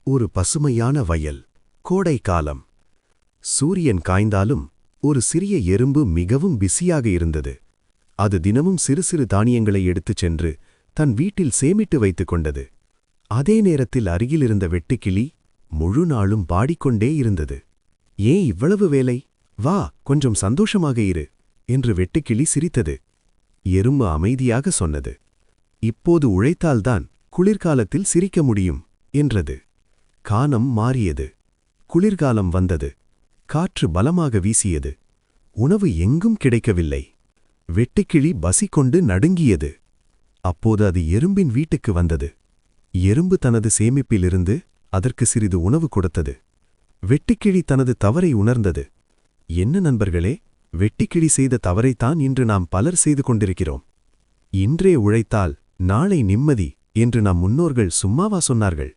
ஒரு பசுமையான வயல். கோடை காலம். சூரியன் காய்ந்தாலும் ஒரு சிறிய எறும்பு மிகவும் பிஸியாக இருந்தது. அது தினமும் சிறு சிறு தானியங்களை எடுத்துச் சென்று தன் வீட்டில் சேமிட்டு வைத்துக் கொண்டது. அதே நேரத்தில் அருகிலிருந்த வெட்டுக்கிளி முழு நாளும் பாடிக்கொண்டே இருந்தது. ஏன் இவ்வளவு வேலை? வா, கொஞ்சம் சந்தோஷமாக இரு என்று வெட்டுக்கிளி சிரித்தது. எறும்பு அமைதியாக சொன்னது, இப்போது உழைத்தால்தான் குளிர்காலத்தில் சிரிக்க முடியும் என்றது. காலம் மாறியது. குளிர்காலம் வந்தது. காற்று பலமாக வீசியது. உணவு எங்கும் கிடைக்கவில்லை. வெட்டுக்கிளி பசிகொண்டு நடுங்கியது. அப்போது அது எறும்பின் வீட்டுக்கு வந்தது. எறும்பு தனது சேமிப்பிலிருந்து அதற்கு சிறிது உணவு கொடுத்தது. வெட்டுக்கிளி தனது தவறை உணர்ந்தது. என்ன நண்பர்களே, வெட்டுக்கிளி செய்த தவறைத்தான் இன்று நாம் பலர் செய்து கொண்டிருக்கிறோம். இன்றே உழைத்தால் நாளை நிம்மதி என்று நம் முன்னோர்கள் சும்மாவா சொன்னார்கள்?